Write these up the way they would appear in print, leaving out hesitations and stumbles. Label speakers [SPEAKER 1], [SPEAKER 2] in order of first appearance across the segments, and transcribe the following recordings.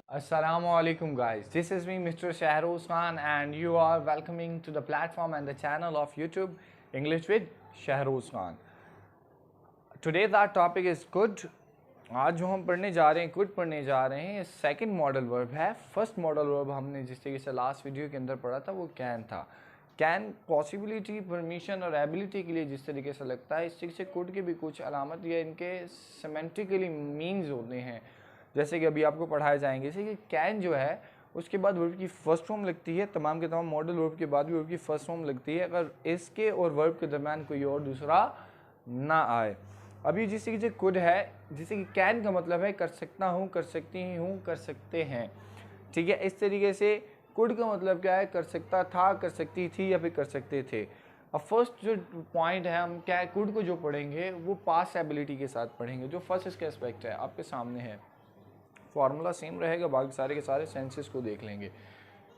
[SPEAKER 1] Assalamualaikum guys, this is me Mr. Shahroz Khan and you are welcoming to the platform and the channel of YouTube English with Shahroz Khan. Today's our topic is could. आज जो हम पढ़ने जा रहे हैं could पढ़ने जा रहे हैं, सेकंड मॉडल वर्ब है. फर्स्ट मॉडल वर्ब हमने जिस तरीके से लास्ट वीडियो के अंदर पढ़ा था वो कैन था. कैन पॉसिबिलिटी, परमिशन और एबिलिटी के लिए जिस तरीके से लगता है, इस तरीके से कुड के भी कुछ अलामत या इनके सेमेंटिकली मीन्स होते हैं, जैसे कि अभी आपको पढ़ाए जाएंगे. जैसे कि कैन जो है उसके बाद वर्ब की फर्स्ट फॉर्म लगती है, तमाम के तमाम मॉडल वर्ब के बाद भी वर्ब की फर्स्ट फॉर्म लगती है अगर इसके और वर्ब के दरम्यान कोई और दूसरा ना आए. अभी जिस तरीके से कुड है, जैसे कि कैन का मतलब है कर सकता हूँ, कर सकती हूँ, कर सकते हैं. ठीक है, इस तरीके से कुड का मतलब क्या है, कर सकता था, कर सकती थी या फिर कर सकते थे. अब फर्स्ट जो पॉइंट है, हम क्या कुड को जो पढ़ेंगे वो पास्ट एबिलिटी के साथ पढ़ेंगे. जो फर्स्ट इसका एस्पेक्ट है आपके सामने है, फॉर्मूला सेम रहेगा, बाकी सारे के सारे सेंसेस को देख लेंगे.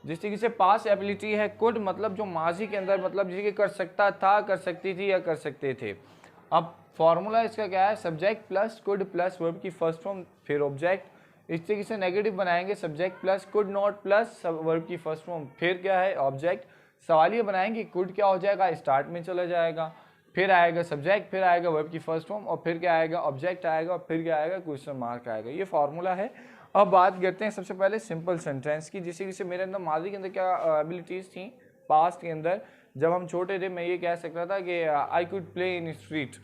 [SPEAKER 1] जिस तरीके से पास्ट एबिलिटी है, कुड मतलब जो माजी के अंदर मतलब जैसे कि कर सकता था, कर सकती थी या कर सकते थे. अब फॉर्मूला इसका क्या है, subject plus could plus verb की फर्स्ट फॉर्म फिर ऑब्जेक्ट. इस तरीके से नेगेटिव बनाएंगे, subject plus could not plus verb की फर्स्ट फॉर्म फिर क्या है ऑब्जेक्ट. सवालिया बनाएंगे, कुड क्या हो जाएगा, स्टार्ट में चला जाएगा, फिर आएगा सब्जेक्ट, फिर आएगा वर्ब की फर्स्ट फॉर्म और फिर क्या आएगा ऑब्जेक्ट आएगा और फिर क्या आएगा क्वेश्चन मार्क आएगा. ये फार्मूला है. अब बात करते हैं सबसे पहले सिंपल सेंटेंस की. जिससे कि मेरे अंदर माजी के अंदर क्या एबिलिटीज़ थी, पास्ट के अंदर जब हम छोटे थे मैं ये कह सकता था कि I could play in street.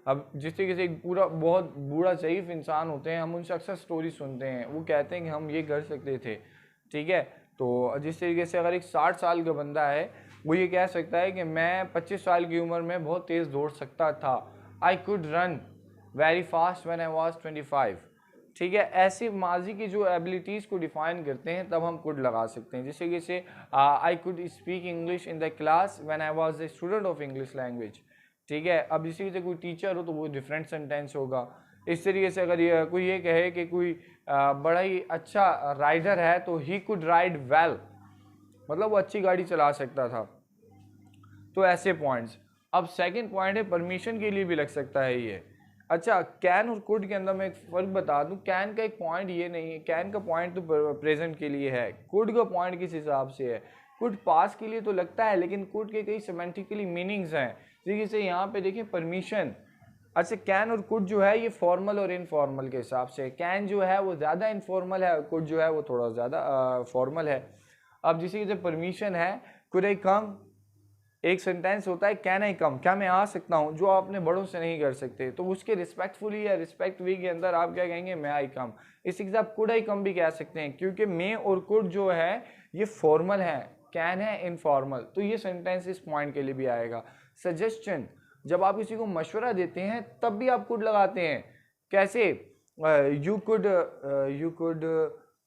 [SPEAKER 1] अब जिस तरीके से एक पूरा बहुत बूढ़ा ज़ईफ इंसान होते हैं, हम उनसे अक्सर स्टोरी सुनते हैं, वो कहते हैं कि हम ये कर सकते थे. ठीक है, तो जिस तरीके से अगर एक 60 साल का बंदा है वो ये कह सकता है कि मैं 25 साल की उम्र में बहुत तेज़ दौड़ सकता था. I could run very fast when I was 25. ठीक है, ऐसी माजी की जो एबिलिटीज़ को डिफाइन करते हैं तब हम कुड लगा सकते हैं. जैसे कि I could speak English in the class when I was a student of English language. ठीक है, अब इसी से कोई टीचर हो तो वो डिफरेंट सेंटेंस होगा. इस तरीके से अगर कोई ये कहे कि कोई बड़ा ही अच्छा राइडर है तो ही कुड राइड वेल, मतलब वो अच्छी गाड़ी चला सकता था. तो ऐसे पॉइंट्स. अब सेकंड पॉइंट है परमिशन के लिए भी लग सकता है ये. अच्छा, कैन और कुड के अंदर मैं एक फ़र्क बता दूं. कैन का एक पॉइंट ये नहीं है, कैन का पॉइंट तो प्रेजेंट के लिए है, कुड का पॉइंट किस हिसाब से है. कुड पास के लिए तो लगता है लेकिन कुड के कई सेमेंटिकली मीनिंग्स हैं. जैसे यहाँ पे देखिए परमिशन. अच्छा, कैन और कुड जो है ये फॉर्मल और इनफॉर्मल के हिसाब से. कैन जो है वो ज़्यादा इनफॉर्मल है, कुड जो है वो थोड़ा ज़्यादा फॉर्मल है. अब जैसे परमिशन है, कुड आई कम, एक सेंटेंस होता है कैन आई कम, क्या मैं आ सकता हूँ, जो आप अपने बड़ों से नहीं कर सकते, तो उसके रिस्पेक्टफुली या रिस्पेक्ट वी के अंदर आप क्या कहेंगे, मैं आई कम. इसी के साथ कुड आई कम भी कह सकते हैं क्योंकि मे और कुड जो है ये फॉर्मल है, कैन है इनफॉर्मल. तो ये सेंटेंस इस पॉइंट के लिए भी आएगा. सजेशन, जब आप किसी को मशवरा देते हैं तब भी आप कुड लगाते हैं. कैसे, you could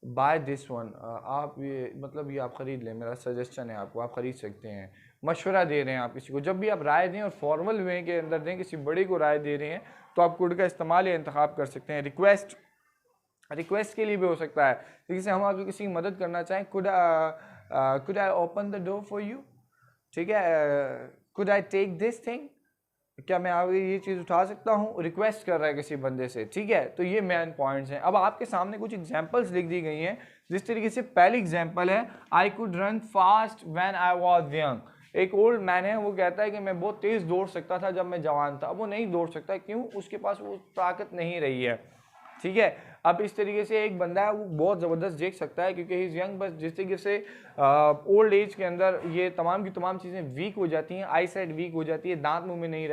[SPEAKER 1] by this one, आप ये मतलब ये आप ख़रीद लें, मेरा सजेशन है आपको, आप ख़रीद सकते हैं. मशवरा दे रहे हैं आप किसी को, जब भी आप राय दें और फॉर्मल वे के अंदर दें, किसी बड़े को राय दे रहे हैं तो आप कुड का इस्तेमाल या इंतखाब कर सकते हैं. रिक्वेस्ट, रिक्वेस्ट के लिए भी हो सकता है. जैसे हम अगर किसी की मदद करना चाहें, could I open the door for you. ठीक है, could I take this thing, क्या मैं आगे ये चीज़ उठा सकता हूँ, रिक्वेस्ट कर रहा है किसी बंदे से. ठीक है, तो ये मेन पॉइंट्स हैं. अब आपके सामने कुछ एग्जांपल्स लिख दी गई हैं. जिस तरीके से पहली एग्जांपल है, I could run fast when I was young. एक ओल्ड मैन है, वो कहता है कि मैं बहुत तेज़ दौड़ सकता था जब मैं जवान था. अब वो नहीं दौड़ सकता, क्यों, उसके पास वो ताकत नहीं रही है. ठीक है, अब इस तरीके से एक बंदा है वो बहुत ज़बरदस्त देख सकता है क्योंकि इस यंग, बस जिस तरीके से ओल्ड एज के अंदर ये तमाम की तमाम चीज़ें वीक हो जाती हैं, आई साइड वीक हो जाती है, दांत मुंह में नहीं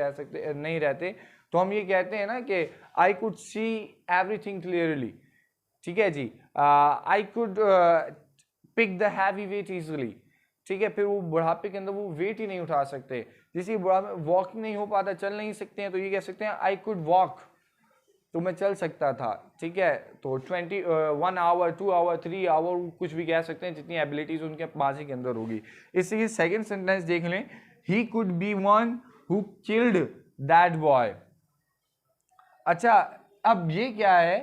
[SPEAKER 1] रहते, तो हम ये कहते हैं ना कि I could see everything clearly. ठीक है जी, I could pick the heavy weight easily. ठीक है, फिर वो बुढ़ापे के अंदर वो वेट ही नहीं उठा सकते. जैसे बुढ़ापे वॉकिंग नहीं हो पाता, चल नहीं सकते हैं, तो ये कह सकते हैं आई कुड वॉक, तो मैं चल सकता था. ठीक है, तो 1 आवर 2 आवर 3 आवर कुछ भी कह सकते हैं, जितनी एबिलिटीज उनके बाजी के अंदर होगी. इसलिए सेकंड सेंटेंस देख लें, he could be one who killed that boy. अच्छा, अब ये क्या है,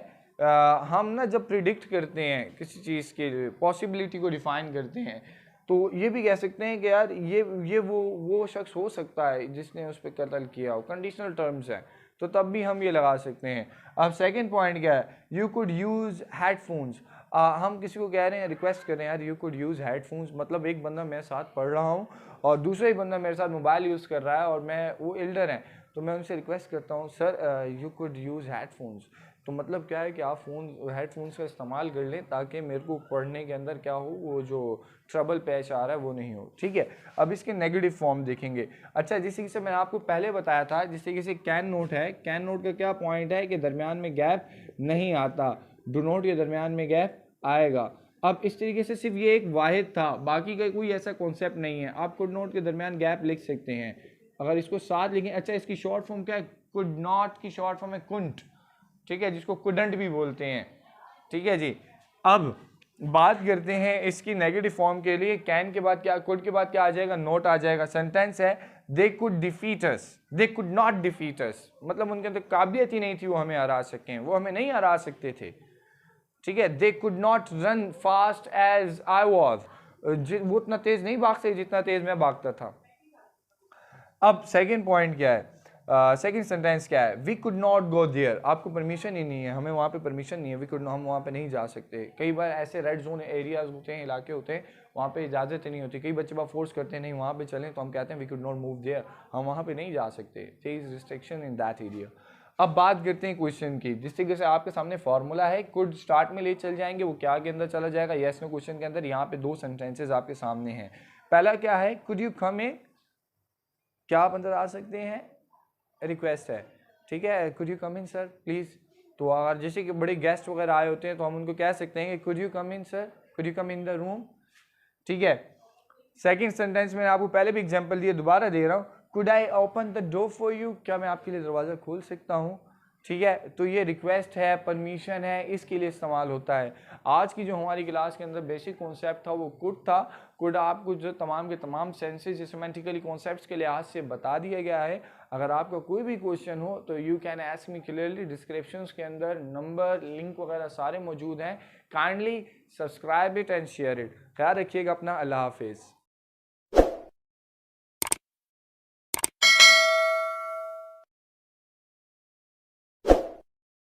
[SPEAKER 1] हम ना जब प्रिडिक्ट करते हैं किसी चीज़ के पॉसिबिलिटी को डिफाइन करते हैं, तो ये भी कह सकते हैं कि यार ये वो शख्स हो सकता है जिसने उस पर कत्ल किया हो, कंडीशनल टर्म्स है, तो तब भी हम ये लगा सकते हैं। अब सेकंड पॉइंट क्या है, यू कुड यूज़ हेडफोन्स। हम किसी को कह रहे हैं, रिक्वेस्ट कर रहे हैं यार यू कुड यूज़ हेडफोन्स, मतलब एक बंदा मेरे साथ पढ़ रहा हूँ और दूसरा ही बंदा मेरे साथ मोबाइल यूज़ कर रहा है और मैं वो एल्डर हैं, तो मैं उनसे रिक्वेस्ट करता हूँ sir you could use headphones. तो मतलब क्या है कि आप हेडफोन्स का इस्तेमाल कर लें ताकि मेरे को पढ़ने के अंदर क्या हो, वो जो ट्रबल पेश आ रहा है वो नहीं हो, ठीक है। अब इसके नेगेटिव फॉर्म देखेंगे। अच्छा, जिस तरीके से मैंने आपको पहले बताया था, जिस तरीके से कैन नोट है, कैन नोट का क्या पॉइंट है कि दरमियान में गैप नहीं आता, डू नोट के दरमियान में गैप आएगा। अब इस तरीके से सिर्फ ये एक वाहिद था, बाकी का कोई ऐसा कॉन्सेप्ट नहीं है। आप कुड नोट के दरमियान गैप लिख सकते हैं, अगर इसको साथ लिखें। अच्छा, इसकी शॉर्ट फॉर्म क्या है, कुड नॉट की शॉर्ट फॉर्म है कुंट, ठीक है, जिसको कुडंट भी बोलते हैं, ठीक है जी। अब बात करते हैं इसकी नेगेटिव फॉर्म के लिए। कैन के बाद क्या, कुड के बाद क्या आ जाएगा, नोट आ जाएगा। सेंटेंस है they could defeat us, they could not defeat us, मतलब उनके अंदर काबिलियत ही नहीं थी वो हमें हरा सकें, वो हमें नहीं हरा सकते थे, ठीक है। They could not run fast as I was, वो उतना तेज नहीं भाग सकते जितना तेज मैं भागता था। अब सेकेंड पॉइंट क्या है, सेकेंड सेंटेंस क्या है, we could not go there, आपको परमिशन ही नहीं है, हमें वहाँ पे परमिशन नहीं है, वी कुड, हम वहाँ पे नहीं जा सकते। कई बार ऐसे रेड जोन एरियाज होते हैं, इलाके होते हैं, वहाँ पे इजाज़त ही नहीं होती, कई बच्चे बार फोर्स करते हैं नहीं वहाँ पे चलें, तो हम कहते हैं we could not move there, हम वहाँ पे नहीं जा सकते, there is restriction in that area. अब बात करते हैं क्वेश्चन की। जिस तरीके से आपके सामने फॉर्मूला है, कुड स्टार्ट में ले चल जाएंगे, वो क्या के अंदर चला जाएगा, यस नो क्वेश्चन के अंदर। यहाँ पे दो सेंटेंसेज आपके सामने हैं। पहला क्या है, कुड यू कम इन, क्या आप अंदर आ सकते हैं, रिक्वेस्ट है, ठीक है, could you come in sir please. तो अगर जैसे कि बड़े गेस्ट वगैरह आए होते हैं तो हम उनको कह सकते हैं कि could you come in sir, could you come in the room, ठीक है। सेकंड सेंटेंस में आपको पहले भी एग्जांपल दिए, दोबारा दे रहा हूँ, could I open the door for you, क्या मैं आपके लिए दरवाज़ा खोल सकता हूँ, ठीक है। तो ये रिक्वेस्ट है, परमिशन है, इसके लिए इस्तेमाल होता है। आज की जो हमारी क्लास के अंदर बेसिक कॉन्सेप्ट था वो कुड था। कुड आपको जो तमाम के तमाम सेंसेज सिमेंटिकली कॉन्सेप्ट्स के लिहाज से बता दिया गया है। अगर आपका कोई भी क्वेश्चन हो तो you can ask me clearly, descriptions के अंदर नंबर, लिंक वगैरह सारे मौजूद हैं। Kindly subscribe it and share it. ख्याल रखिएगा अपना, अल्लाह हाफिज़।